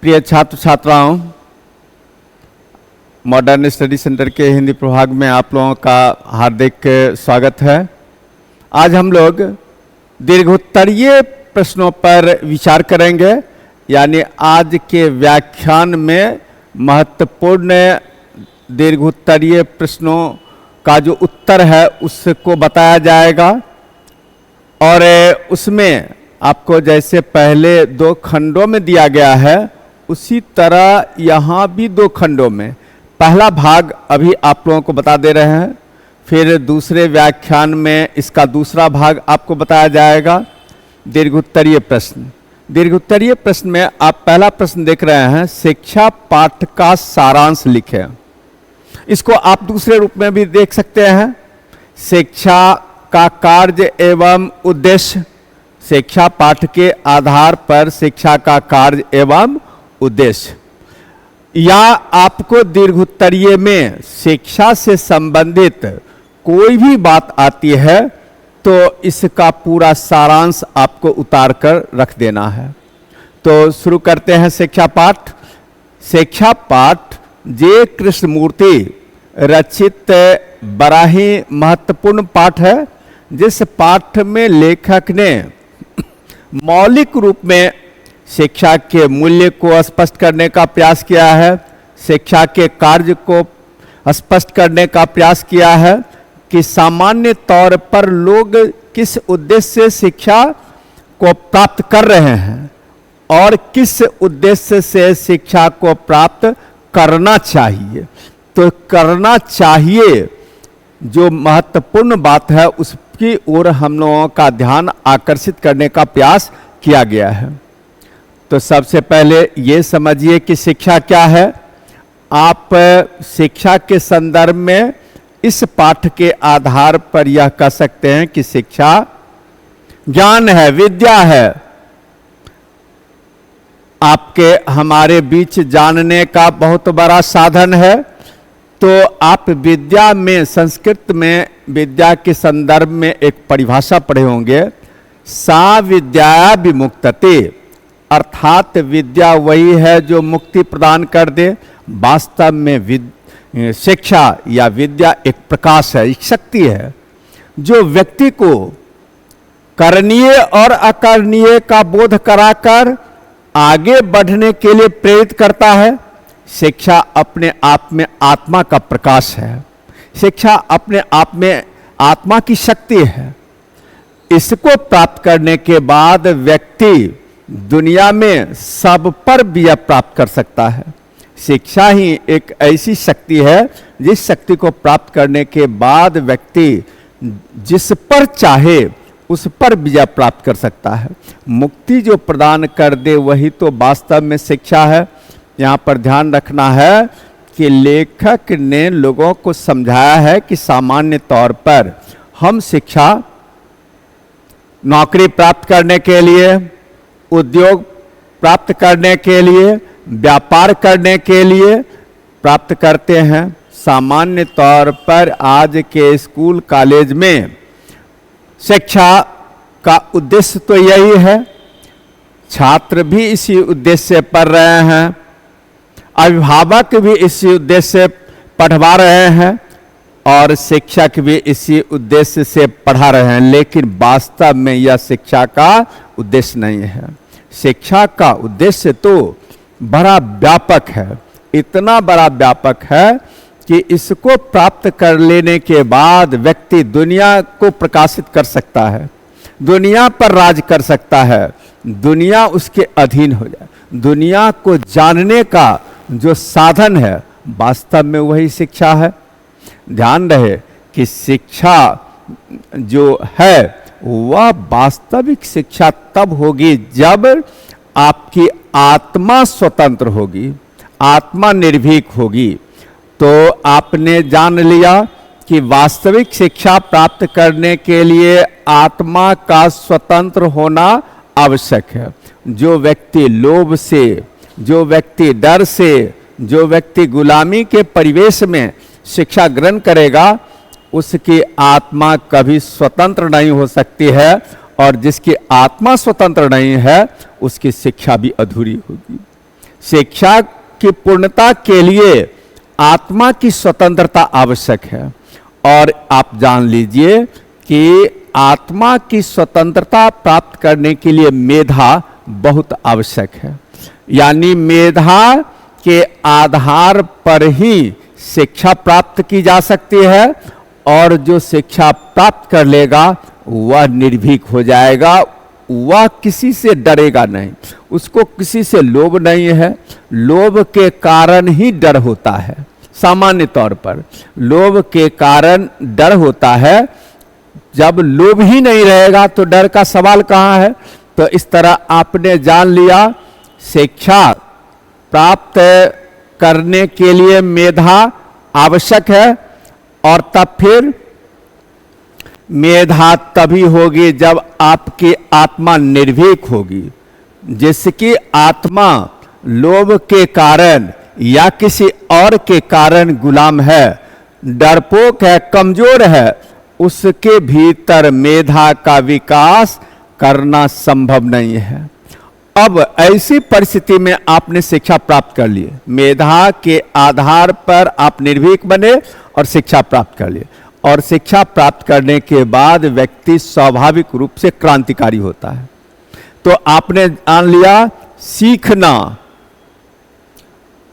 प्रिय छात्र छात्राओं, मॉडर्न स्टडी सेंटर के हिंदी प्रभाग में आप लोगों का हार्दिक स्वागत है। आज हम लोग दीर्घोत्तरीय प्रश्नों पर विचार करेंगे, यानी आज के व्याख्यान में महत्वपूर्ण दीर्घोत्तरीय प्रश्नों का जो उत्तर है उसको बताया जाएगा। और उसमें आपको जैसे पहले 2 खंडों में दिया गया है, उसी तरह यहाँ भी 2 खंडों में पहला भाग अभी आप लोगों को बता दे रहे हैं, फिर दूसरे व्याख्यान में इसका दूसरा भाग आपको बताया जाएगा। दीर्घोत्तरीय प्रश्न, दीर्घोत्तरीय प्रश्न में आप पहला प्रश्न देख रहे हैं, शिक्षा पाठ का सारांश लिखें। इसको आप दूसरे रूप में भी देख सकते हैं, शिक्षा का कार्य एवं उद्देश्य। शिक्षा पाठ के आधार पर शिक्षा का कार्य एवं उद्देश्य, या आपको दीर्घोत्तरीय में शिक्षा से संबंधित कोई भी बात आती है तो इसका पूरा सारांश आपको उतार कर रख देना है। तो शुरू करते हैं शिक्षा पाठ। शिक्षा पाठ जे कृष्णमूर्ति रचित बड़ा ही महत्वपूर्ण पाठ है, जिस पाठ में लेखक ने मौलिक रूप में शिक्षा के मूल्य को स्पष्ट करने का प्रयास किया है, शिक्षा के कार्य को स्पष्ट करने का प्रयास किया है कि सामान्य तौर पर लोग किस उद्देश्य से शिक्षा को प्राप्त कर रहे हैं और किस उद्देश्य से शिक्षा को प्राप्त करना चाहिए। तो करना चाहिए जो महत्वपूर्ण बात है उसकी ओर हम लोगों का ध्यान आकर्षित करने का प्रयास किया गया है। तो सबसे पहले ये समझिए कि शिक्षा क्या है। आप शिक्षा के संदर्भ में इस पाठ के आधार पर यह कह सकते हैं कि शिक्षा ज्ञान है, विद्या है, आपके हमारे बीच जानने का बहुत बड़ा साधन है। तो आप विद्या में, संस्कृत में विद्या के संदर्भ में एक परिभाषा पढ़े होंगे, सा विद्या विमुक्तते, अर्थात विद्या वही है जो मुक्ति प्रदान कर दे। वास्तव में शिक्षा या विद्या एक प्रकाश है, एक शक्ति है जो व्यक्ति को करणीय और अकरणीय का बोध कराकर आगे बढ़ने के लिए प्रेरित करता है। शिक्षा अपने आप में आत्मा का प्रकाश है, शिक्षा अपने आप में आत्मा की शक्ति है। इसको प्राप्त करने के बाद व्यक्ति दुनिया में सब पर विजय प्राप्त कर सकता है। शिक्षा ही एक ऐसी शक्ति है जिस शक्ति को प्राप्त करने के बाद व्यक्ति जिस पर चाहे उस पर विजय प्राप्त कर सकता है। मुक्ति जो प्रदान कर दे वही तो वास्तव में शिक्षा है। यहाँ पर ध्यान रखना है कि लेखक ने लोगों को समझाया है कि सामान्य तौर पर हम शिक्षा नौकरी प्राप्त करने के लिए, उद्योग प्राप्त करने के लिए, व्यापार करने के लिए प्राप्त करते हैं। सामान्य तौर पर आज के स्कूल कॉलेज में शिक्षा का उद्देश्य तो यही है, छात्र भी इसी उद्देश्य से पढ़ रहे हैं, अभिभावक भी इसी उद्देश्य से पढ़वा रहे हैं और शिक्षक भी इसी उद्देश्य से पढ़ा रहे हैं। लेकिन वास्तव में यह शिक्षा का उद्देश्य नहीं है। शिक्षा का उद्देश्य तो बड़ा व्यापक है, इतना बड़ा व्यापक है कि इसको प्राप्त कर लेने के बाद व्यक्ति दुनिया को प्रकाशित कर सकता है, दुनिया पर राज कर सकता है, दुनिया उसके अधीन हो जाए। दुनिया को जानने का जो साधन है वास्तव में वही शिक्षा है। ध्यान रहे कि शिक्षा जो है वह वास्तविक शिक्षा तब होगी जब आपकी आत्मा स्वतंत्र होगी, आत्मा निर्भीक होगी। तो आपने जान लिया कि वास्तविक शिक्षा प्राप्त करने के लिए आत्मा का स्वतंत्र होना आवश्यक है। जो व्यक्ति लोभ से, जो व्यक्ति डर से, जो व्यक्ति गुलामी के परिवेश में शिक्षा ग्रहण करेगा उसकी आत्मा कभी स्वतंत्र नहीं हो सकती है, और जिसकी आत्मा स्वतंत्र नहीं है उसकी शिक्षा भी अधूरी होगी। शिक्षा की पूर्णता के लिए आत्मा की स्वतंत्रता आवश्यक है। और आप जान लीजिए कि आत्मा की स्वतंत्रता प्राप्त करने के लिए मेधा बहुत आवश्यक है। यानी मेधा के आधार पर ही शिक्षा प्राप्त की जा सकती है, और जो शिक्षा प्राप्त कर लेगा वह निर्भीक हो जाएगा, वह किसी से डरेगा नहीं, उसको किसी से लोभ नहीं है। लोभ के कारण ही डर होता है, सामान्य तौर पर लोभ के कारण डर होता है। जब लोभ ही नहीं रहेगा तो डर का सवाल कहाँ है। तो इस तरह आपने जान लिया, शिक्षा प्राप्त करने के लिए मेधा आवश्यक है, और तब फिर मेधा तभी होगी जब आपकी आत्मा निर्भीक होगी। जिसकी आत्मा लोभ के कारण या किसी और के कारण गुलाम है, डरपोक है, कमजोर है, उसके भीतर मेधा का विकास करना संभव नहीं है। अब ऐसी परिस्थिति में आपने शिक्षा प्राप्त कर ली, मेधा के आधार पर आप निर्भीक बने और शिक्षा प्राप्त कर लिए, और शिक्षा प्राप्त करने के बाद व्यक्ति स्वाभाविक रूप से क्रांतिकारी होता है। तो आपने जान लिया, सीखना,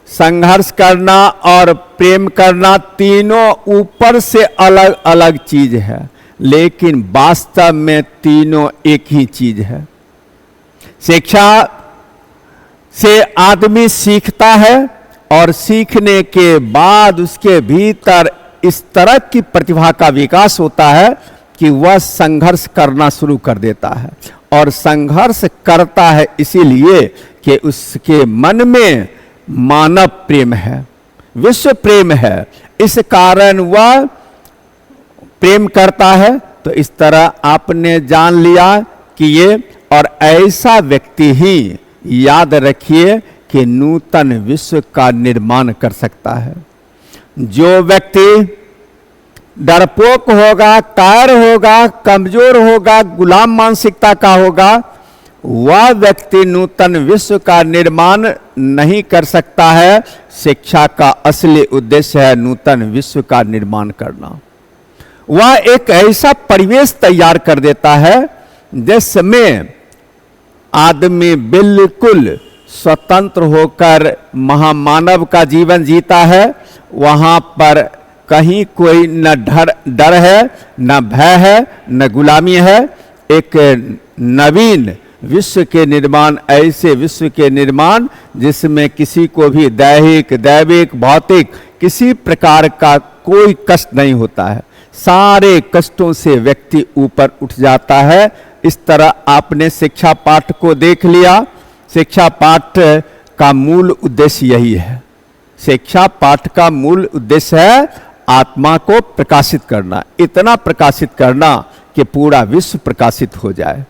संघर्ष करना और प्रेम करना तीनों ऊपर से अलग अलग चीज है, लेकिन वास्तव में तीनों एक ही चीज है। शिक्षा से आदमी सीखता है, और सीखने के बाद उसके भीतर इस तरह की प्रतिभा का विकास होता है कि वह संघर्ष करना शुरू कर देता है। और संघर्ष करता है इसीलिए कि उसके मन में मानव प्रेम है, विश्व प्रेम है, इस कारण वह प्रेम करता है। तो इस तरह आपने जान लिया कि ये, और ऐसा व्यक्ति ही, याद रखिए, कि नूतन विश्व का निर्माण कर सकता है। जो व्यक्ति डरपोक होगा, कायर होगा, कमजोर होगा, गुलाम मानसिकता का होगा, वह व्यक्ति नूतन विश्व का निर्माण नहीं कर सकता है। शिक्षा का असली उद्देश्य है नूतन विश्व का निर्माण करना। वह एक ऐसा परिवेश तैयार कर देता है जिसमें आदमी बिल्कुल स्वतंत्र होकर महामानव का जीवन जीता है। वहां पर कहीं कोई न डर है, न भय है, न गुलामी है। एक नवीन विश्व के निर्माण, ऐसे विश्व के निर्माण जिसमें किसी को भी दैहिक, दैविक, भौतिक किसी प्रकार का कोई कष्ट नहीं होता है। सारे कष्टों से व्यक्ति ऊपर उठ जाता है। इस तरह आपने शिक्षा पाठ को देख लिया। शिक्षा पाठ का मूल उद्देश्य यही है। शिक्षा पाठ का मूल उद्देश्य है आत्मा को प्रकाशित करना, इतना प्रकाशित करना कि पूरा विश्व प्रकाशित हो जाए,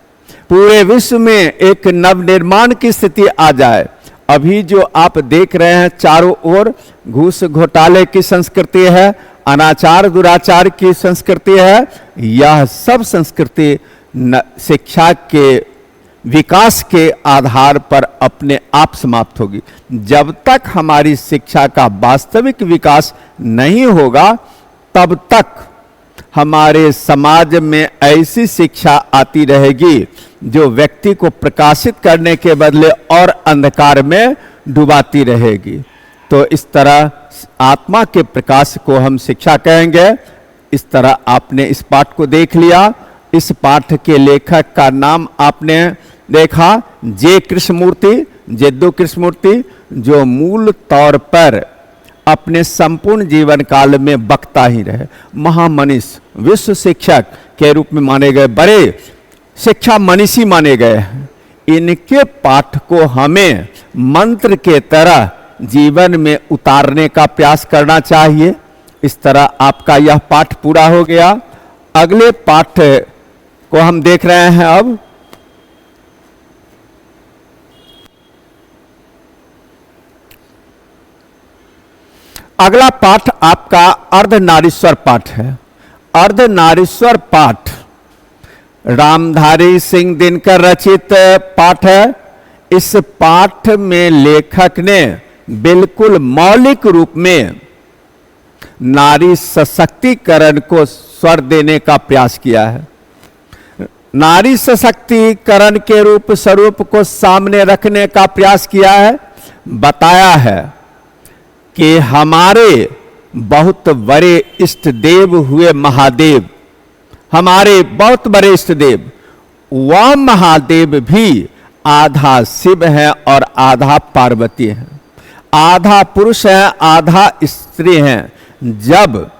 पूरे विश्व में एक नवनिर्माण की स्थिति आ जाए। अभी जो आप देख रहे हैं चारों ओर घूस घोटाले की संस्कृति है, अनाचार दुराचार की संस्कृति है, यह सब संस्कृति शिक्षा के विकास के आधार पर अपने आप समाप्त होगी। जब तक हमारी शिक्षा का वास्तविक विकास नहीं होगा, तब तक हमारे समाज में ऐसी शिक्षा आती रहेगी जो व्यक्ति को प्रकाशित करने के बदले और अंधकार में डुबाती रहेगी। तो इस तरह आत्मा के प्रकाश को हम शिक्षा कहेंगे। इस तरह आपने इस पाठ को देख लिया। इस पाठ के लेखक का नाम आपने देखा, जे कृष्णमूर्ति, जेद्दू कृष्णमूर्ति, जो मूल तौर पर अपने संपूर्ण जीवन काल में वक्ता ही रहे, महामनीष, विश्व शिक्षक के रूप में माने गए, बड़े शिक्षा मनीषी माने गए हैं। इनके पाठ को हमें मंत्र के तरह जीवन में उतारने का प्रयास करना चाहिए। इस तरह आपका यह पाठ पूरा हो गया। अगले पाठ को हम देख रहे हैं अब। अगला पाठ आपका अर्धनारीश्वर पाठ है। अर्धनारीश्वर पाठ रामधारी सिंह दिनकर रचित पाठ है। इस पाठ में लेखक ने बिल्कुल मौलिक रूप में नारी सशक्तिकरण को स्वर देने का प्रयास किया है। नारी सशक्तिकरण के रूप स्वरूप को सामने रखने का प्रयास किया है। बताया है कि हमारे बहुत बड़े इष्ट देव हुए महादेव, हमारे बहुत बड़े इष्ट देव, वह महादेव भी आधा शिव है और आधा पार्वती है, आधा पुरुष है आधा स्त्री है। जब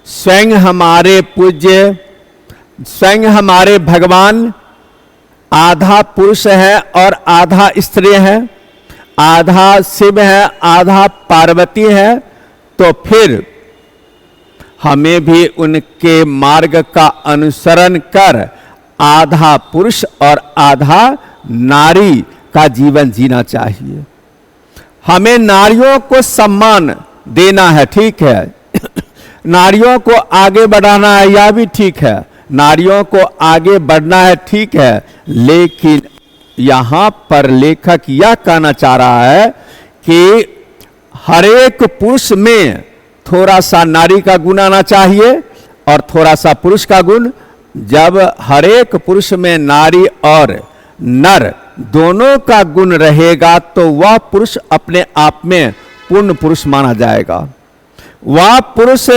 स्वयं हमारे पूज्य, स्वयं हमारे भगवान आधा पुरुष है और आधा स्त्री है, आधा शिव है आधा पार्वती है, तो फिर हमें भी उनके मार्ग का अनुसरण कर आधा पुरुष और आधा नारी का जीवन जीना चाहिए। हमें नारियों को सम्मान देना है, ठीक है, नारियों को आगे बढ़ाना है, यह भी ठीक है, नारियों को आगे बढ़ना है, ठीक है, लेकिन यहां पर लेखक यह कहना चाह रहा है कि हर एक पुरुष में थोड़ा सा नारी का गुण आना चाहिए और थोड़ा सा पुरुष का गुण। जब हर एक पुरुष में नारी और नर दोनों का गुण रहेगा तो वह पुरुष अपने आप में पूर्ण पुरुष माना जाएगा, वह पुरुष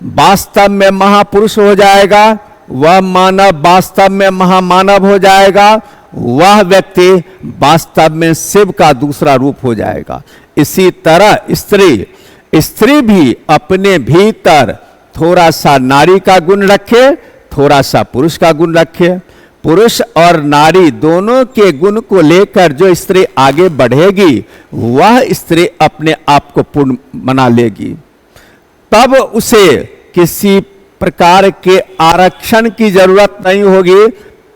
वास्तव में महापुरुष हो जाएगा, वह मानव वास्तव में महामानव हो जाएगा, वह व्यक्ति वास्तव में शिव का दूसरा रूप हो जाएगा। इसी तरह स्त्री भी अपने भीतर थोड़ा सा नारी का गुण रखे, थोड़ा सा पुरुष का गुण रखे। पुरुष और नारी दोनों के गुण को लेकर जो स्त्री आगे बढ़ेगी वह स्त्री अपने आप को पूर्ण बना लेगी। तब उसे किसी प्रकार के आरक्षण की जरूरत नहीं होगी,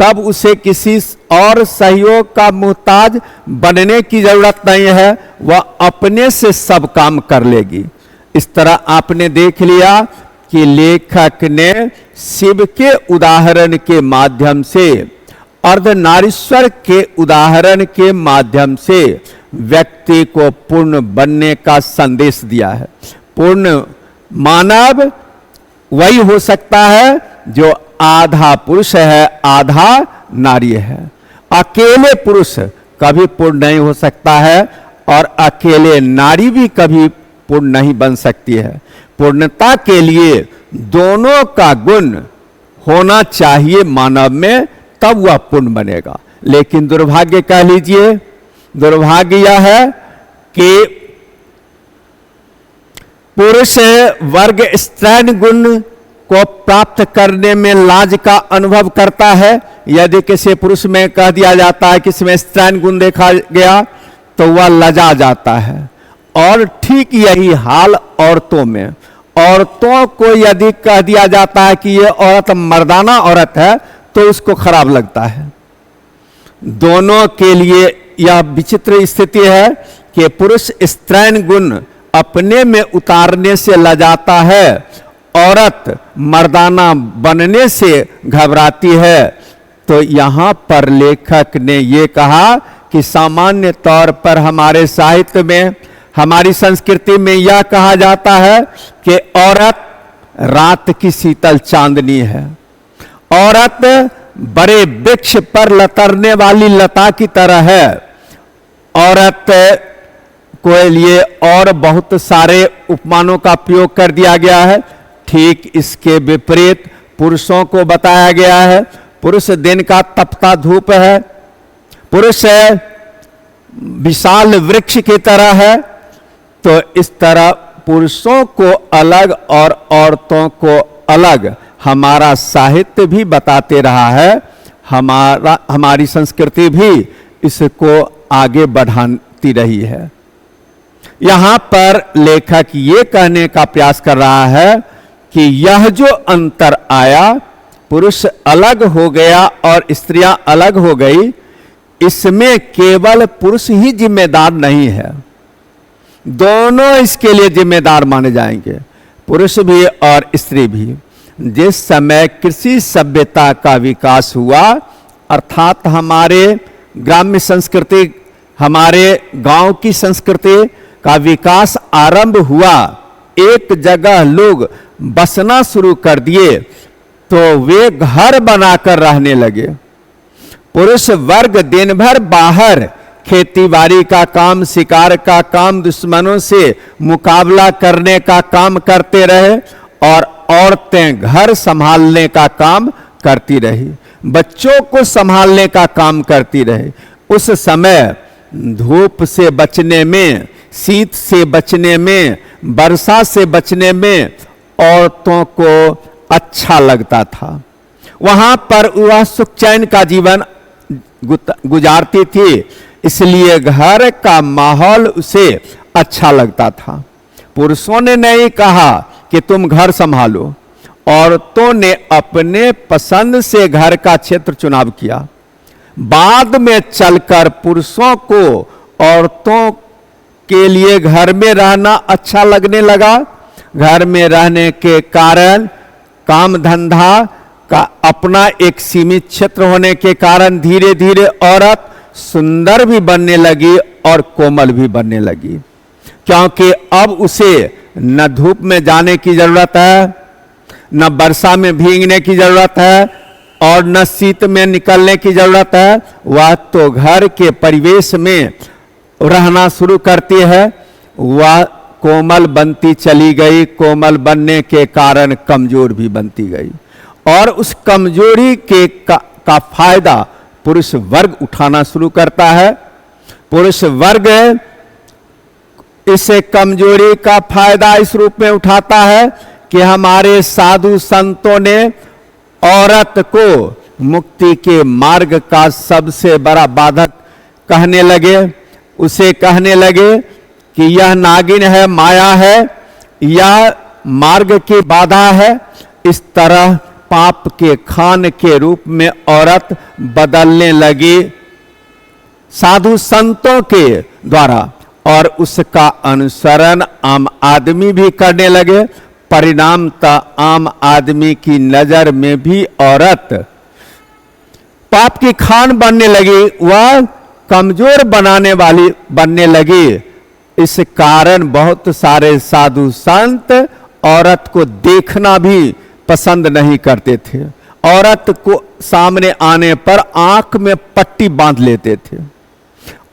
तब उसे किसी और सहयोग का मुहताज बनने की जरूरत नहीं है, वह अपने से सब काम कर लेगी। इस तरह आपने देख लिया कि लेखक ने शिव के उदाहरण के माध्यम से, अर्धनारीश्वर के उदाहरण के माध्यम से व्यक्ति को पूर्ण बनने का संदेश दिया है। पूर्ण मानव वही हो सकता है जो आधा पुरुष है आधा नारी है। अकेले पुरुष कभी पूर्ण नहीं हो सकता है और अकेले नारी भी कभी पूर्ण नहीं बन सकती है। पूर्णता के लिए दोनों का गुण होना चाहिए मानव में, तब वह पूर्ण बनेगा। लेकिन दुर्भाग्य कह लीजिए, दुर्भाग्य यह है कि पुरुष वर्ग स्त्रैण गुण को प्राप्त करने में लाज का अनुभव करता है। यदि किसी पुरुष में कह दिया जाता है कि इसमें स्त्रैण गुण देखा गया तो वह लजा जाता है। और ठीक यही हाल औरतों में, औरतों को यदि कह दिया जाता है कि ये औरत मर्दाना औरत है तो उसको खराब लगता है। दोनों के लिए यह विचित्र स्थिति है कि पुरुष स्त्रैण गुण अपने में उतारने से लजाता है, औरत मर्दाना बनने से घबराती है। तो यहां पर लेखक ने यह कहा कि सामान्य तौर पर हमारे साहित्य में, हमारी संस्कृति में यह कहा जाता है कि औरत रात की शीतल चांदनी है, औरत बड़े वृक्ष पर लतरने वाली लता की तरह है, औरत को लिए और बहुत सारे उपमानों का प्रयोग कर दिया गया है। ठीक इसके विपरीत पुरुषों को बताया गया है। पुरुष दिन का तपता धूप है, पुरुष विशाल वृक्ष की तरह है। तो इस तरह पुरुषों को अलग और औरतों को अलग हमारा साहित्य भी बताते रहा है, हमारी संस्कृति भी इसको आगे बढ़ाती रही है। यहां पर लेखक ये कहने का प्रयास कर रहा है कि यह जो अंतर आया, पुरुष अलग हो गया और स्त्रियां अलग हो गई, इसमें केवल पुरुष ही जिम्मेदार नहीं है, दोनों इसके लिए जिम्मेदार माने जाएंगे, पुरुष भी और स्त्री भी। जिस समय कृषि सभ्यता का विकास हुआ, अर्थात हमारे ग्राम्य संस्कृति, हमारे गांव की संस्कृति का विकास आरंभ हुआ, एक जगह लोग बसना शुरू कर दिए तो वे घर बनाकर रहने लगे। पुरुष वर्ग दिन भर बाहर खेती बाड़ी का काम, शिकार का काम, दुश्मनों से मुकाबला करने का काम करते रहे और औरतें घर संभालने का काम करती रही, बच्चों को संभालने का काम करती रही। उस समय धूप से बचने में, शीत से बचने में, वर्षा से बचने में औरतों को अच्छा लगता था। वहां पर वह सुख चैन का जीवन गुजारती थी, इसलिए घर का माहौल उसे अच्छा लगता था। पुरुषों ने नहीं कहा कि तुम घर संभालो, औरतों ने अपने पसंद से घर का क्षेत्र चुनाव किया। बाद में चलकर पुरुषों को औरतों के लिए घर में रहना अच्छा लगने लगा। घर में रहने के कारण, काम धंधा का अपना एक सीमित क्षेत्र होने के कारण धीरे धीरे औरत सुंदर भी बनने लगी और कोमल भी बनने लगी, क्योंकि अब उसे न धूप में जाने की जरूरत है, न वर्षा में भीगने की जरूरत है और न शीत में निकलने की जरूरत है। वह तो घर के परिवेश में रहना शुरू करती है। वह कोमल बनती चली गई, कोमल बनने के कारण कमजोर भी बनती गई और उस कमजोरी का फायदा पुरुष वर्ग उठाना शुरू करता है। पुरुष वर्ग इस कमजोरी का फायदा इस रूप में उठाता है कि हमारे साधु संतों ने औरत को मुक्ति के मार्ग का सबसे बड़ा बाधक कहने लगे। उसे कहने लगे कि यह नागिन है, माया है, यह मार्ग की बाधा है। इस तरह पाप के खान के रूप में औरत बदलने लगी साधु संतों के द्वारा और उसका अनुसरण आम आदमी भी करने लगे। परिणामतः आम आदमी की नजर में भी औरत पाप की खान बनने लगी, वह कमजोर बनाने वाली बनने लगी। इस कारण बहुत सारे साधु संत औरत को देखना भी पसंद नहीं करते थे। औरत को सामने आने पर आंख में पट्टी बांध लेते थे।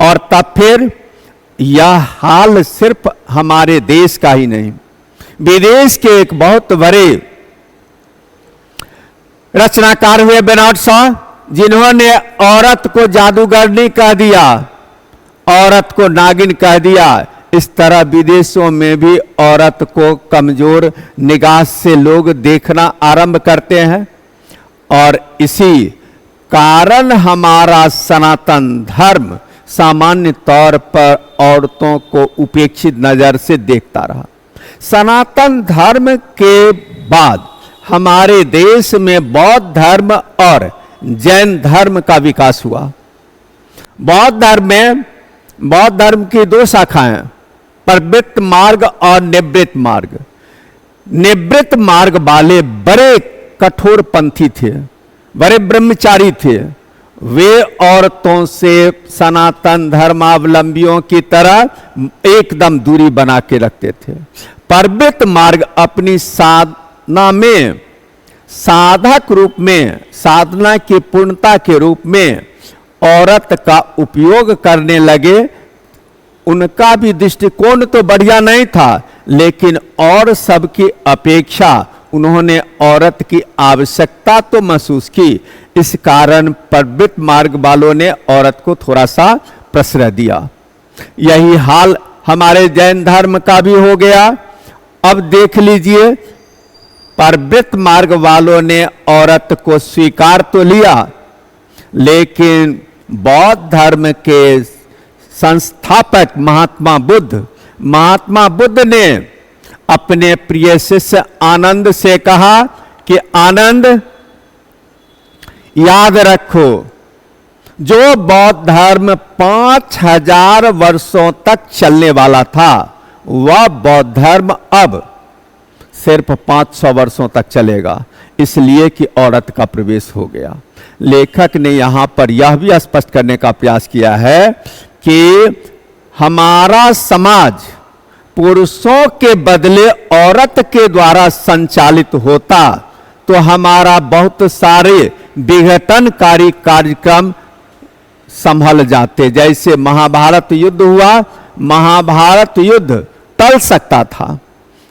और तब फिर यह हाल सिर्फ हमारे देश का ही नहीं, विदेश के एक बहुत बड़े रचनाकार हुए बेनार्ड शॉ, जिन्होंने औरत को जादूगरनी कह दिया, औरत को नागिन कह दिया। इस तरह विदेशों में भी औरत को कमजोर निगाह से लोग देखना आरंभ करते हैं और इसी कारण हमारा सनातन धर्म सामान्य तौर पर औरतों को उपेक्षित नजर से देखता रहा। सनातन धर्म के बाद हमारे देश में बौद्ध धर्म और जैन धर्म का विकास हुआ। बौद्ध धर्म की दो शाखाएं, प्रवृत्त मार्ग और निवृत्त मार्ग। निवृत्त मार्ग वाले बड़े कठोर पंथी थे, बड़े ब्रह्मचारी थे। वे औरतों से सनातन धर्मावलंबियों की तरह एकदम दूरी बना के रखते थे। प्रवृत्त मार्ग अपनी साधना में, साधक रूप में, साधना की पूर्णता के रूप में औरत का उपयोग करने लगे। उनका भी दृष्टिकोण तो बढ़िया नहीं था, लेकिन और सबकी अपेक्षा उन्होंने औरत की आवश्यकता तो महसूस की। इस कारण प्रवृत्त मार्ग वालों ने औरत को थोड़ा सा प्रश्रय दिया। यही हाल हमारे जैन धर्म का भी हो गया। अब देख लीजिए, प्रवृत्त मार्ग वालों ने औरत को स्वीकार तो लिया, लेकिन बौद्ध धर्म के संस्थापक महात्मा बुद्ध ने अपने प्रिय शिष्य आनंद से कहा कि आनंद, याद रखो, जो बौद्ध धर्म 5000 वर्षों तक चलने वाला था, वह बौद्ध धर्म अब सिर्फ 500 वर्षों तक चलेगा। इसलिए कि औरत का प्रवेश हो गया। लेखक ने यहाँ पर यह भी स्पष्ट करने का प्रयास किया है कि हमारा समाज पुरुषों के बदले औरत के द्वारा संचालित होता तो हमारा बहुत सारे विघटनकारी कार्यक्रम संभल जाते। जैसे महाभारत युद्ध हुआ, महाभारत युद्ध टल सकता था।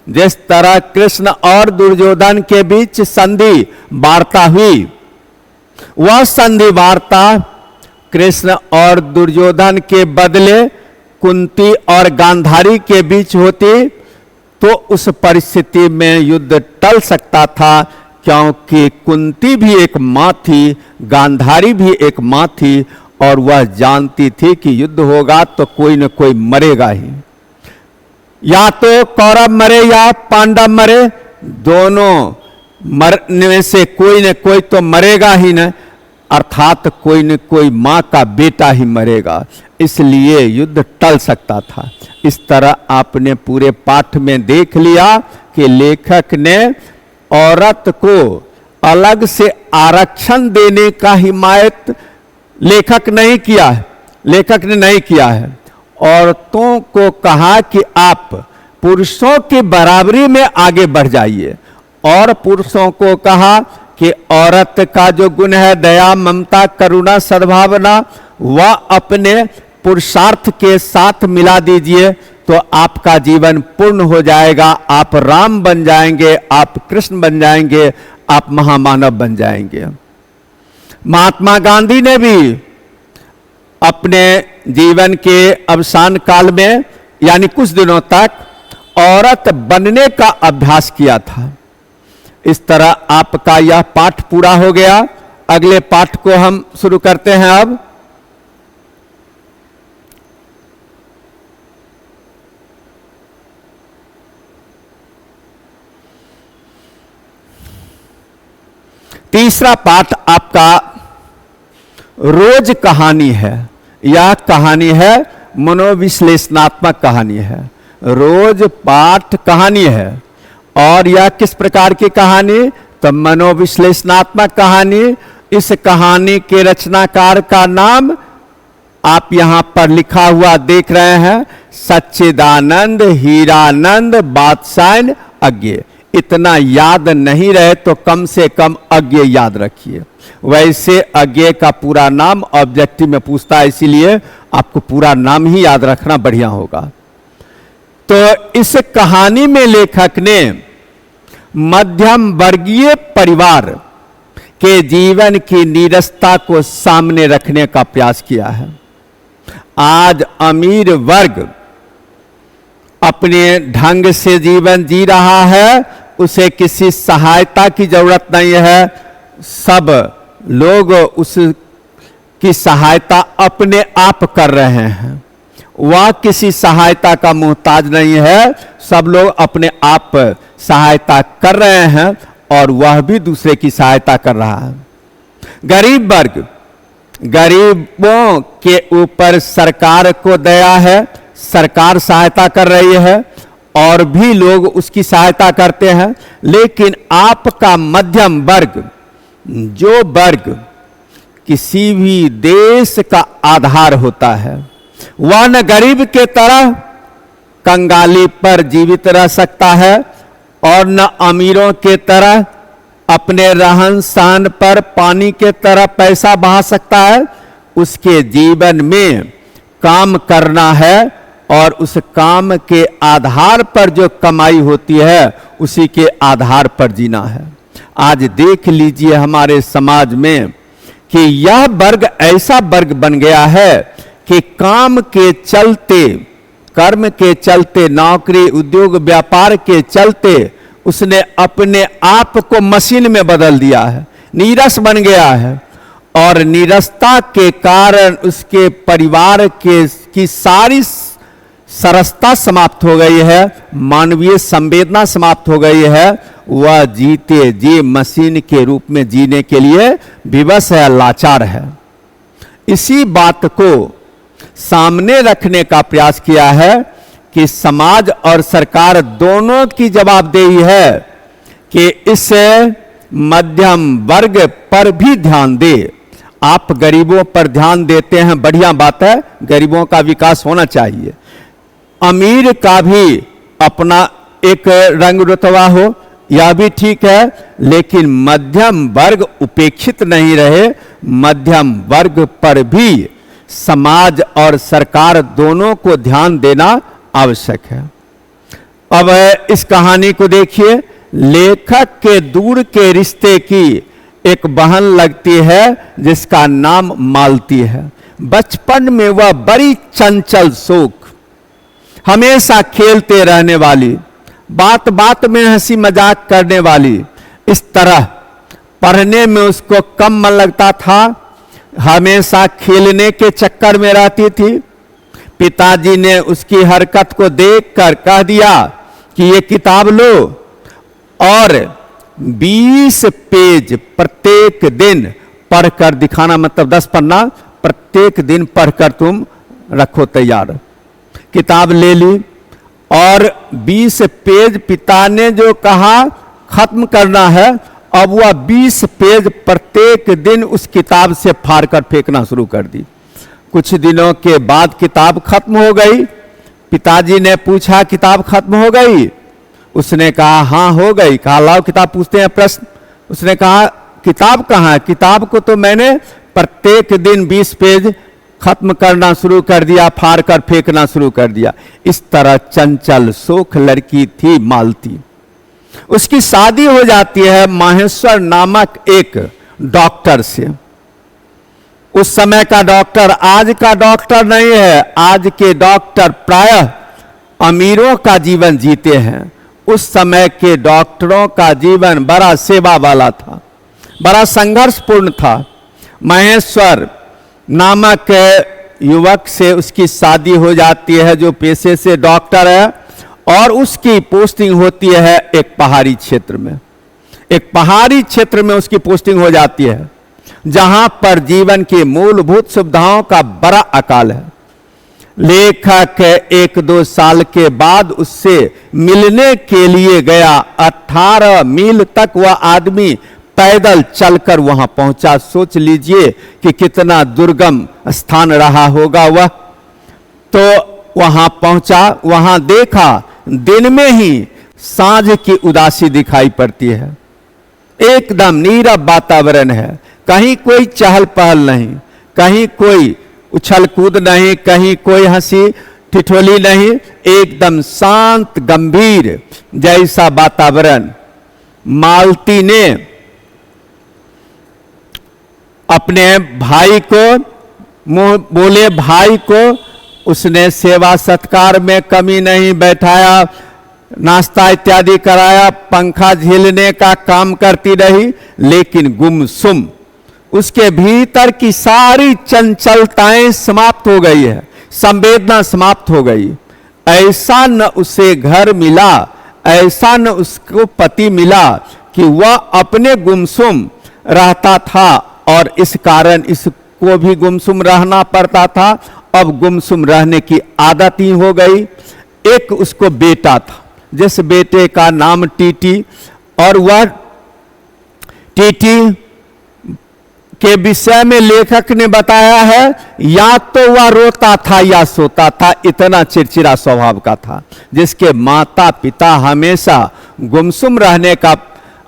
जिस तरह कृष्ण और दुर्योधन के बीच संधि वार्ता हुई, वह संधि वार्ता कृष्ण और दुर्योधन के बदले कुंती और गांधारी के बीच होती तो उस परिस्थिति में युद्ध टल सकता था, क्योंकि कुंती भी एक मां थी, गांधारी भी एक मां थी और वह जानती थी कि युद्ध होगा तो कोई न कोई मरेगा ही, या तो कौरव मरे या पांडव मरे, दोनों मरने में से कोई न कोई तो मरेगा ही न, अर्थात कोई न कोई मां का बेटा ही मरेगा, इसलिए युद्ध टल सकता था। इस तरह आपने पूरे पाठ में देख लिया कि लेखक ने औरत को अलग से आरक्षण देने का हिमायत लेखक नहीं किया है, लेखक ने नहीं किया है। औरतों को कहा कि आप पुरुषों की बराबरी में आगे बढ़ जाइए, और पुरुषों को कहा कि औरत का जो गुण है दया, ममता, करुणा, सद्भावना, वह अपने पुरुषार्थ के साथ मिला दीजिए तो आपका जीवन पूर्ण हो जाएगा, आप राम बन जाएंगे, आप कृष्ण बन जाएंगे, आप महामानव बन जाएंगे। महात्मा गांधी ने भी अपने जीवन के अवसान काल में यानी कुछ दिनों तक औरत बनने का अभ्यास किया था। इस तरह आपका यह पाठ पूरा हो गया। अगले पाठ को हम शुरू करते हैं। अब तीसरा पाठ आपका रोज कहानी है। यह कहानी है मनोविश्लेषणात्मक कहानी है। रोज पाठ कहानी है और यह किस प्रकार की कहानी? तो मनोविश्लेषणात्मक कहानी। इस कहानी के रचनाकार का नाम आप यहां पर लिखा हुआ देख रहे हैं, सच्चिदानंद हीरानंद बादशाह अज्ञेय। इतना याद नहीं रहे तो कम से कम अज्ञेय याद रखिए। वैसे अज्ञेय का पूरा नाम ऑब्जेक्टिव में पूछता है, इसीलिए आपको पूरा नाम ही याद रखना बढ़िया होगा। तो इस कहानी में लेखक ने मध्यम वर्गीय परिवार के जीवन की नीरसता को सामने रखने का प्रयास किया है। आज अमीर वर्ग अपने ढंग से जीवन जी रहा है, उसे किसी सहायता की जरूरत नहीं है। सब लोग उसकी सहायता अपने आप कर रहे हैं। वह किसी सहायता का मोहताज नहीं है, सब लोग अपने आप सहायता कर रहे हैं और वह भी दूसरे की सहायता कर रहा है। गरीब वर्ग, गरीबों के ऊपर सरकार को दया है, सरकार सहायता कर रही है और भी लोग उसकी सहायता करते हैं। लेकिन आपका मध्यम वर्ग, जो वर्ग किसी भी देश का आधार होता है, वह न गरीब के तरह कंगाली पर जीवित रह सकता है और न अमीरों के तरह अपने रहन सहन पर पानी के तरह पैसा बहा सकता है। उसके जीवन में काम करना है और उस काम के आधार पर जो कमाई होती है उसी के आधार पर जीना है। आज देख लीजिए हमारे समाज में कि यह वर्ग ऐसा वर्ग बन गया है कि काम के चलते, कर्म के चलते, नौकरी उद्योग व्यापार के चलते उसने अपने आप को मशीन में बदल दिया है, नीरस बन गया है और नीरसता के कारण उसके परिवार की सारी सरसता समाप्त हो गई है, मानवीय संवेदना समाप्त हो गई है। वह जीते जी मशीन के रूप में जीने के लिए विवश है, लाचार है। इसी बात को सामने रखने का प्रयास किया है कि समाज और सरकार दोनों की जवाबदेही है कि इस मध्यम वर्ग पर भी ध्यान दे। आप गरीबों पर ध्यान देते हैं, बढ़िया बात है, गरीबों का विकास होना चाहिए। अमीर का भी अपना एक रंग रुतबा हो, यह भी ठीक है, लेकिन मध्यम वर्ग उपेक्षित नहीं रहे। मध्यम वर्ग पर भी समाज और सरकार दोनों को ध्यान देना आवश्यक है। अब इस कहानी को देखिए। लेखक के दूर के रिश्ते की एक बहन लगती है जिसका नाम मालती है। बचपन में वह बड़ी चंचल शौक, हमेशा खेलते रहने वाली, बात बात में हंसी मजाक करने वाली, इस तरह पढ़ने में उसको कम मन लगता था, हमेशा खेलने के चक्कर में रहती थी। पिताजी ने उसकी हरकत को देखकर कह दिया कि ये किताब लो और 20 पेज प्रत्येक दिन पढ़कर दिखाना, मतलब 10 पन्ना प्रत्येक दिन पढ़कर तुम रखो तैयार। किताब ले ली और 20 पेज पिता ने जो कहा खत्म करना है, अब वह 20 पेज प्रत्येक दिन उस किताब से फाड़ कर फेंकना शुरू कर दी। कुछ दिनों के बाद किताब खत्म हो गई। पिताजी ने पूछा किताब खत्म हो गई? उसने कहा हाँ हो गई। कहा लाओ किताब, पूछते हैं प्रश्न। उसने कहा किताब कहाँ है? किताब को तो मैंने प्रत्येक दिन 20 पेज खत्म करना शुरू कर दिया, फाड़ कर फेंकना शुरू कर दिया। इस तरह चंचल शौक लड़की थी मालती। उसकी शादी हो जाती है माहेश्वर नामक एक डॉक्टर से। उस समय का डॉक्टर आज का डॉक्टर नहीं है। आज के डॉक्टर प्रायः अमीरों का जीवन जीते हैं। उस समय के डॉक्टरों का जीवन बड़ा सेवा वाला था, बड़ा संघर्षपूर्ण था। महेश्वर नामक युवक से उसकी शादी हो जाती है जो पेशे से डॉक्टर है, और उसकी पोस्टिंग होती है एक पहाड़ी क्षेत्र में। एक पहाड़ी क्षेत्र में उसकी पोस्टिंग हो जाती है जहां पर जीवन की मूलभूत सुविधाओं का बड़ा अकाल है। लेखक 1-2 साल के बाद उससे मिलने के लिए गया। 18 मील तक वह आदमी पैदल चलकर वहां पहुंचा। सोच लीजिए कि कितना दुर्गम स्थान रहा होगा वह। तो वहां पहुंचा, वहां देखा दिन में ही सांझ की उदासी दिखाई पड़ती है। एकदम नीरव वातावरण है, कहीं कोई चहल पहल नहीं, कहीं कोई उछल कूद नहीं, कहीं कोई हंसी ठिठोली नहीं, एकदम शांत गंभीर जैसा वातावरण। मालती ने अपने भाई को मुंह बोले भाई को उसने सेवा सत्कार में कमी नहीं बैठाया, नाश्ता इत्यादि कराया, पंखा झेलने का काम करती रही, लेकिन गुमसुम उसके भीतर की सारी चंचलताएं समाप्त हो गई है, संवेदना समाप्त हो गई। ऐसा न उसे घर मिला, ऐसा न उसको पति मिला कि वह अपने गुमसुम रहता था और इस कारण इसको भी गुमसुम रहना पड़ता था। अब गुमसुम रहने की आदत ही हो गई। एक उसको बेटा था, जिस बेटे का नाम टीटी, और वह टीटी के विषय में लेखक ने बताया है या तो वह रोता था या सोता था, इतना चिड़चिड़ा स्वभाव का था, जिसके माता पिता हमेशा गुमसुम रहने का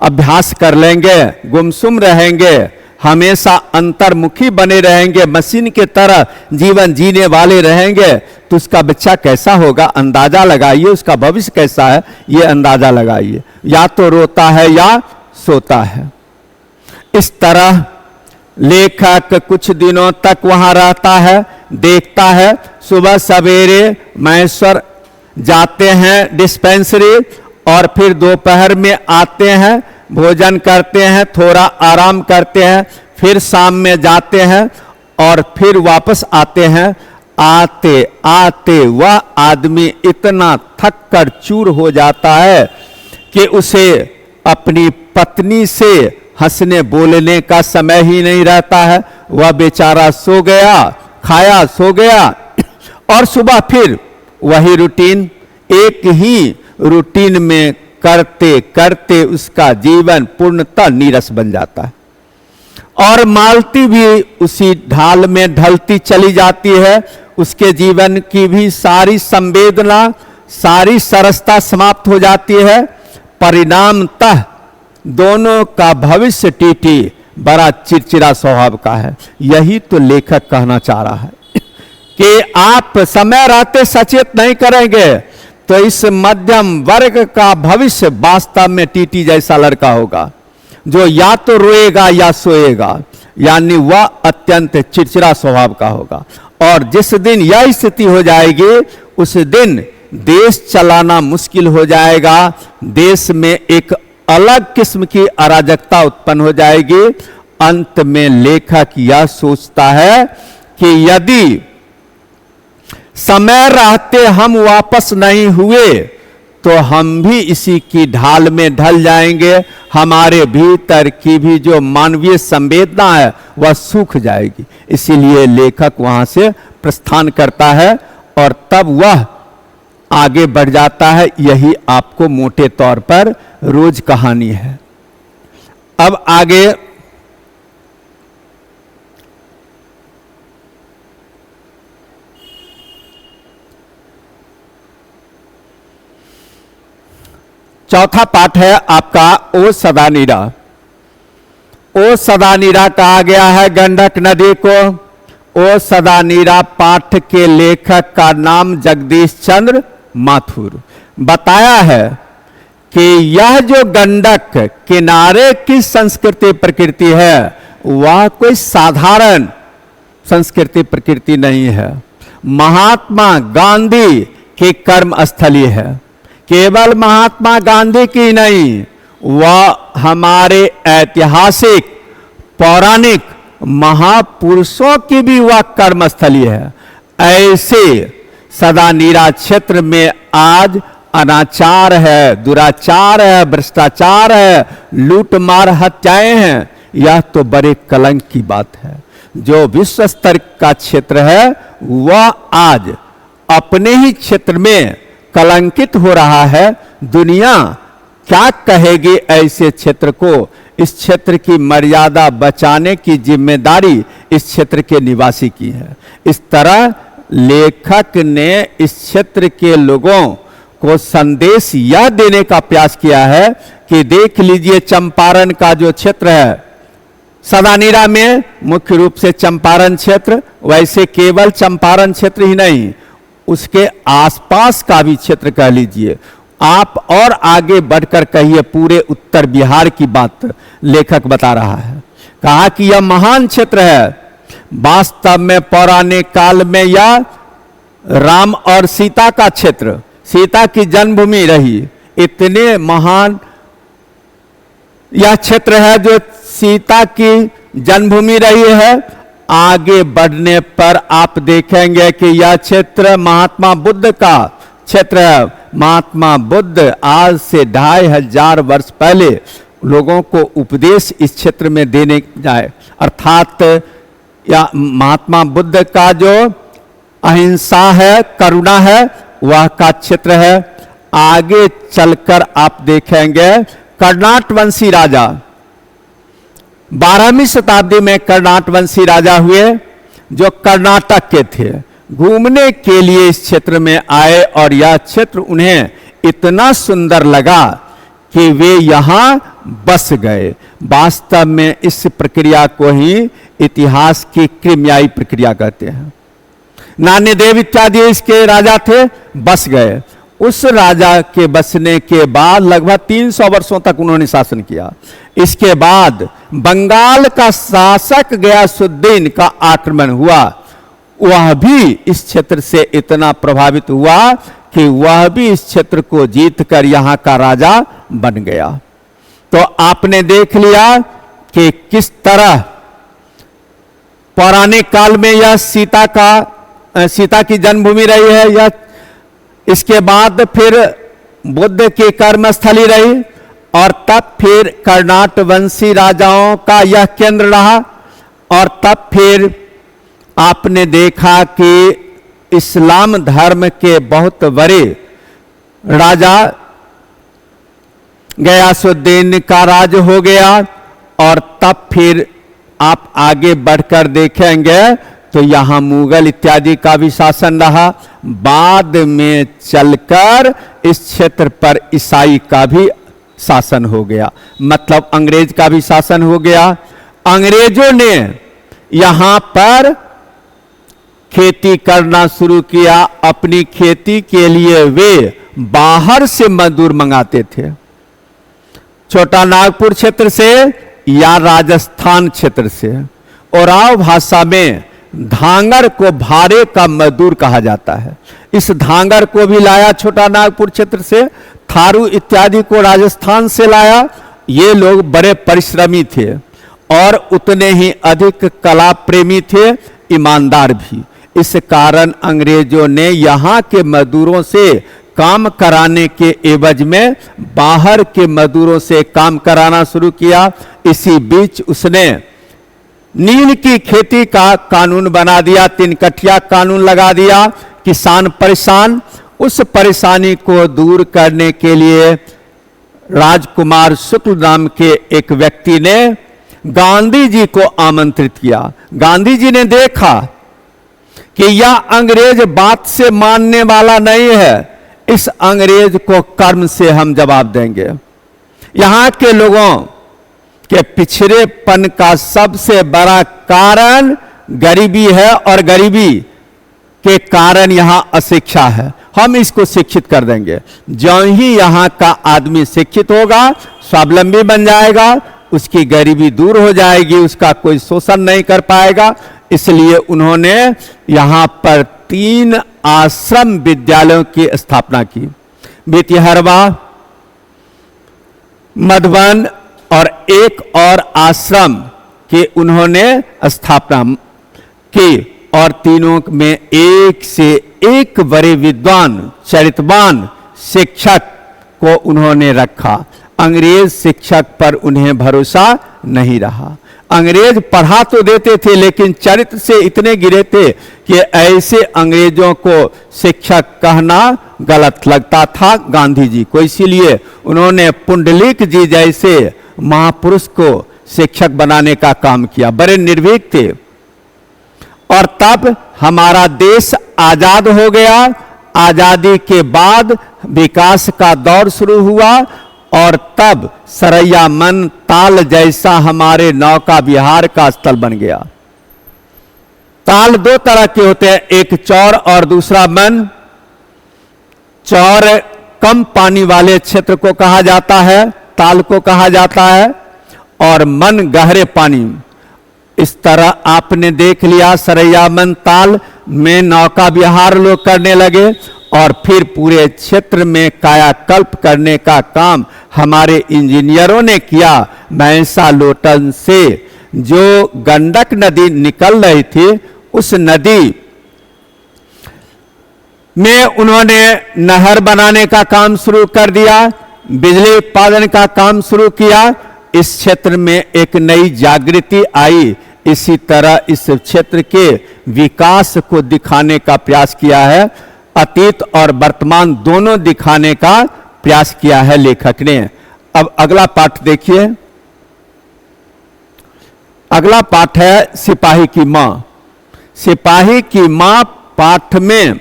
अभ्यास कर लेंगे, गुमसुम रहेंगे, हमेशा अंतर्मुखी बने रहेंगे, मशीन के तरह जीवन जीने वाले रहेंगे, तो उसका बच्चा कैसा होगा अंदाजा लगाइए, उसका भविष्य कैसा है ये अंदाजा लगाइए। या तो रोता है या सोता है। इस तरह लेखक कुछ दिनों तक वहां रहता है, देखता है। सुबह सवेरे महेश्वर जाते हैं डिस्पेंसरी और फिर दोपहर में आते हैं, भोजन करते हैं, थोड़ा आराम करते हैं, फिर शाम में जाते हैं और फिर वापस आते हैं। आते आते वह आदमी इतना थक कर चूर हो जाता है कि उसे अपनी पत्नी से हंसने बोलने का समय ही नहीं रहता है। वह बेचारा सो गया, खाया, सो गया और सुबह फिर वही रूटीन, एक ही रूटीन में करते करते उसका जीवन पूर्णतः नीरस बन जाता है और मालती भी उसी ढाल में ढलती चली जाती है। उसके जीवन की भी सारी संवेदना, सारी सरसता समाप्त हो जाती है। परिणामतः दोनों का भविष्य टीटी बड़ा चिड़चिड़ा स्वभाव का है। यही तो लेखक कहना चाह रहा है कि आप समय रहते सचेत नहीं करेंगे तो इस मध्यम वर्ग का भविष्य वास्तव में टीटी जैसा लड़का होगा जो या तो रोएगा या सोएगा, यानी वह अत्यंत चिड़चिड़ा स्वभाव का होगा। और जिस दिन यह स्थिति हो जाएगी उस दिन देश चलाना मुश्किल हो जाएगा। देश में एक अलग किस्म की अराजकता उत्पन्न हो जाएगी। अंत में लेखक यह सोचता है कि यदि समय रहते हम वापस नहीं हुए तो हम भी इसी की ढाल में ढल जाएंगे। हमारे भीतर की भी जो मानवीय संवेदना है वह सूख जाएगी। इसीलिए लेखक वहां से प्रस्थान करता है और तब वह आगे बढ़ जाता है। यही आपको मोटे तौर पर रोज कहानी है। अब आगे चौथा पाठ है आपका ओ सदा नीरा। ओ सदा नीरा कहा गया है गंडक नदी को। ओ सदा नीरा पाठ के लेखक का नाम जगदीश चंद्र माथुर। बताया है कि यह जो गंडक किनारे की संस्कृति प्रकृति है वह कोई साधारण संस्कृति प्रकृति नहीं है। महात्मा गांधी की कर्म स्थली है। केवल महात्मा गांधी की नहीं, वह हमारे ऐतिहासिक पौराणिक महापुरुषों की भी वह कर्मस्थली है। ऐसे सदा नीरा क्षेत्र में आज अनाचार है, दुराचार है, भ्रष्टाचार है, लूटमार हत्याएं हैं। यह तो बड़े कलंक की बात है। जो विश्व स्तर का क्षेत्र है वह आज अपने ही क्षेत्र में कलंकित हो रहा है। दुनिया क्या कहेगी ऐसे क्षेत्र को? इस क्षेत्र की मर्यादा बचाने की जिम्मेदारी इस क्षेत्र के निवासी की है। इस तरह लेखक ने इस क्षेत्र के लोगों को संदेश यह देने का प्रयास किया है कि देख लीजिए चंपारण का जो क्षेत्र है, सदा नीरा में मुख्य रूप से चंपारण क्षेत्र, वैसे केवल चंपारण क्षेत्र ही नहीं उसके आसपास का भी क्षेत्र कह लीजिए आप, और आगे बढ़कर कहिए पूरे उत्तर बिहार की बात लेखक बता रहा है। कहा कि यह महान क्षेत्र है। वास्तव में पौराणिक काल में यह राम और सीता का क्षेत्र, सीता की जन्मभूमि रही। इतने महान यह क्षेत्र है जो सीता की जन्मभूमि रही है। आगे बढ़ने पर आप देखेंगे कि यह क्षेत्र महात्मा बुद्ध का क्षेत्र है। महात्मा बुद्ध आज से 2500 वर्ष पहले लोगों को उपदेश इस क्षेत्र में देने जाए, अर्थात या महात्मा बुद्ध का जो अहिंसा है, करुणा है, वह का क्षेत्र है। आगे चलकर आप देखेंगे कर्नाटवंशी राजा, 12वीं शताब्दी में कर्नाटवंशी राजा हुए जो कर्नाटक के थे, घूमने के लिए इस क्षेत्र में आए और यह क्षेत्र उन्हें इतना सुंदर लगा कि वे यहां बस गए। वास्तव में इस प्रक्रिया को ही इतिहास की क्रिमियाई प्रक्रिया कहते हैं। नान्यदेव इत्यादि इसके राजा थे, बस गए। उस राजा के बसने के बाद लगभग 300 वर्षों तक उन्होंने शासन किया। इसके बाद बंगाल का शासक गयासुद्दीन का आक्रमण हुआ। वह भी इस क्षेत्र से इतना प्रभावित हुआ कि वह भी इस क्षेत्र को जीतकर यहां का राजा बन गया। तो आपने देख लिया कि किस तरह पौराणिक काल में यह सीता की जन्मभूमि रही है। यह इसके बाद फिर बुद्ध की कर्मस्थली रही और तब फिर कर्नाटवंशी राजाओं का यह केंद्र रहा। और तब फिर आपने देखा कि इस्लाम धर्म के बहुत बड़े राजा गयासुद्दीन का राज हो गया। और तब फिर आप आगे बढ़कर देखेंगे तो यहां मुगल इत्यादि का भी शासन रहा। बाद में चलकर इस क्षेत्र पर ईसाई का भी शासन हो गया, मतलब अंग्रेज का भी शासन हो गया। अंग्रेजों ने यहां पर खेती करना शुरू किया। अपनी खेती के लिए वे बाहर से मजदूर मंगाते थे, छोटा नागपुर क्षेत्र से या राजस्थान क्षेत्र से। ओराव भाषा में धांगर को भारे का मजदूर कहा जाता है। इस धांगर को भी लाया छोटा नागपुर क्षेत्र से, थारू इत्यादि को राजस्थान से लाया। ये लोग बड़े परिश्रमी थे और उतने ही अधिक कला प्रेमी थे, ईमानदार भी। इस कारण अंग्रेजों ने यहाँ के मजदूरों से काम कराने के एवज में बाहर के मजदूरों से काम कराना शुरू किया। इसी बीच उसने नील की खेती का कानून बना दिया, 3 कठिया कानून लगा दिया। किसान परेशान, उस परेशानी को दूर करने के लिए राजकुमार शुक्ल नाम के एक व्यक्ति ने गांधी जी को आमंत्रित किया। गांधी जी ने देखा कि यह अंग्रेज बात से मानने वाला नहीं है, इस अंग्रेज को कर्म से हम जवाब देंगे। यहां के लोगों के पिछड़ेपन का सबसे बड़ा कारण गरीबी है और गरीबी के कारण यहां अशिक्षा है। हम इसको शिक्षित कर देंगे। जो ही यहां का आदमी शिक्षित होगा, स्वावलंबी बन जाएगा, उसकी गरीबी दूर हो जाएगी, उसका कोई शोषण नहीं कर पाएगा। इसलिए उन्होंने यहां पर 3 आश्रम विद्यालयों की स्थापना की। बेतिहरवा, मधुबन और एक और आश्रम की उन्होंने स्थापना की। और तीनों में एक से एक बड़े विद्वान, चरित्रवान शिक्षक को उन्होंने रखा। अंग्रेज शिक्षक पर उन्हें भरोसा नहीं रहा। अंग्रेज पढ़ा तो देते थे लेकिन चरित्र से इतने गिरे थे कि ऐसे अंग्रेजों को शिक्षक कहना गलत लगता था गांधी जी को। इसीलिए उन्होंने पुंडलिक जी जैसे महापुरुष को शिक्षक बनाने का काम किया। बड़े निर्भीक थे। और तब हमारा देश आजाद हो गया। आजादी के बाद विकास का दौर शुरू हुआ और तब सरैया मन ताल जैसा हमारे नौका विहार का स्थल बन गया। ताल 2 तरह के होते हैं, एक चौर और दूसरा मन। चौर कम पानी वाले क्षेत्र को कहा जाता है, ताल को कहा जाता है, और मन गहरे पानी। इस तरह आपने देख लिया, सरैया मन ताल में नौका विहार लोग करने लगे और फिर पूरे क्षेत्र में कायाकल्प करने का काम हमारे इंजीनियरों ने किया। मैसा लोटन से जो गंडक नदी निकल रही थी, उस नदी में उन्होंने नहर बनाने का काम शुरू कर दिया, बिजली उत्पादन का काम शुरू किया। इस क्षेत्र में एक नई जागृति आई। इसी तरह इस क्षेत्र के विकास को दिखाने का प्रयास किया है। अतीत और वर्तमान दोनों दिखाने का प्रयास किया है लेखक ने। अब अगला पाठ देखिए। अगला पाठ है सिपाही की मां। सिपाही की मां पाठ में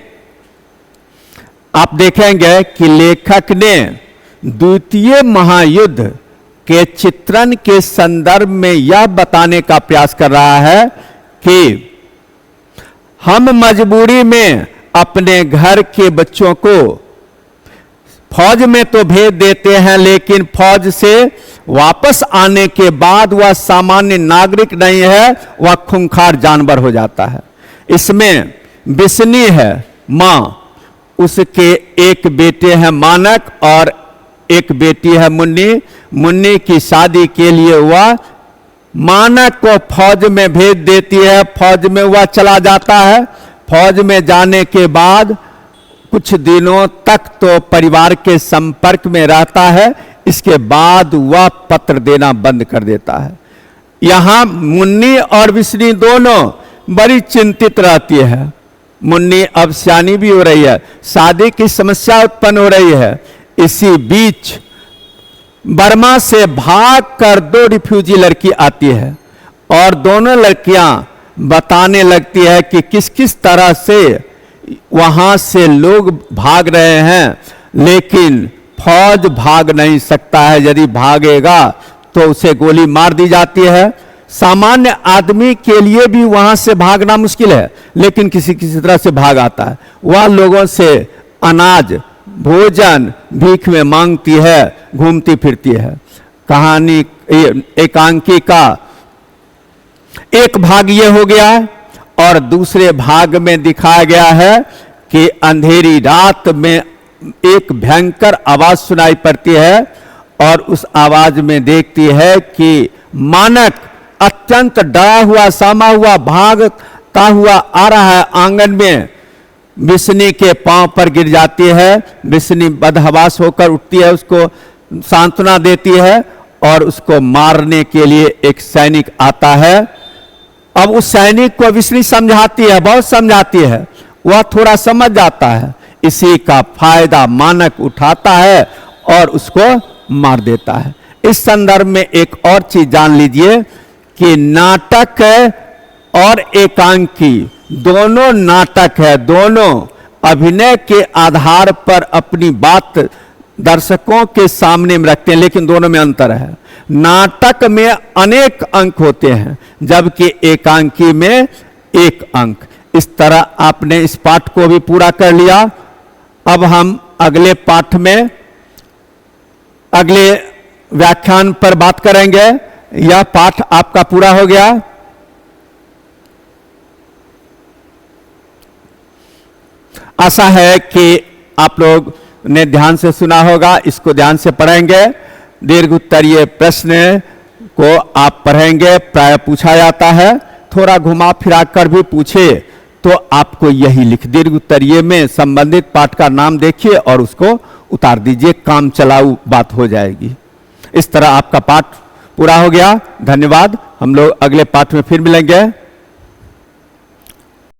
आप देखेंगे कि लेखक ने द्वितीय महायुद्ध के चित्रण के संदर्भ में यह बताने का प्रयास कर रहा है कि हम मजबूरी में अपने घर के बच्चों को फौज में तो भेज देते हैं, लेकिन फौज से वापस आने के बाद वह सामान्य नागरिक नहीं है, वह खूंखार जानवर हो जाता है। इसमें बिस्नी है मां, उसके एक बेटे हैं मानक और एक बेटी है मुन्नी। मुन्नी की शादी के लिए वह मानक को फौज में भेज देती है। फौज में वह चला जाता है। फौज में जाने के बाद कुछ दिनों तक तो परिवार के संपर्क में रहता है, इसके बाद वह पत्र देना बंद कर देता है। यहां मुन्नी और बिस्नी दोनों बड़ी चिंतित रहती है। मुन्नी अब सियानी भी हो रही है, शादी की समस्या उत्पन्न हो रही है। इसी बीच बर्मा से भाग कर 2 रिफ्यूजी लड़की आती है और दोनों लड़कियां बताने लगती है कि किस किस तरह से वहां से लोग भाग रहे हैं, लेकिन फौज भाग नहीं सकता है। यदि भागेगा तो उसे गोली मार दी जाती है। सामान्य आदमी के लिए भी वहां से भागना मुश्किल है, लेकिन किसी किसी तरह से भाग आता है। वह लोगों से अनाज भोजन भीख में मांगती है, घूमती फिरती है। कहानी एकांकी का एक भाग ये हो गया है और दूसरे भाग में दिखाया गया है कि अंधेरी रात में एक भयंकर आवाज सुनाई पड़ती है और उस आवाज में देखती है कि मानक अत्यंत डरा हुआ सामा हुआ भागता हुआ आ रहा है। आंगन में बिस्नी के पांव पर गिर जाती है। बिस्नी बदहवास होकर उठती है, उसको सांत्वना देती है और उसको मारने के लिए एक सैनिक आता है। अब उस सैनिक को बिस्नी समझाती है, बहुत समझाती है, वह थोड़ा समझ जाता है। इसी का फायदा मानक उठाता है और उसको मार देता है। इस संदर्भ में एक और चीज जान लीजिए कि नाटक और एकांकी दोनों नाटक है, दोनों अभिनय के आधार पर अपनी बात दर्शकों के सामने में रखते हैं, लेकिन दोनों में अंतर है। नाटक में अनेक अंक होते हैं जबकि एकांकी में एक अंक। इस तरह आपने इस पाठ को भी पूरा कर लिया। अब हम अगले पाठ में अगले व्याख्यान पर बात करेंगे। यह पाठ आपका पूरा हो गया। आशा है कि आप लोग ने ध्यान से सुना होगा, इसको ध्यान से पढ़ेंगे। दीर्घ उत्तरीय प्रश्न को आप पढ़ेंगे, प्राय पूछा जाता है, थोड़ा घुमा फिरा कर भी पूछे तो आपको यही लिख दीर्घ उत्तरीय में संबंधित पाठ का नाम देखिए और उसको उतार दीजिए, काम चलाऊ बात हो जाएगी। इस तरह आपका पाठ पूरा हो गया। धन्यवाद। हम लोग अगले पाठ में फिर मिलेंगे।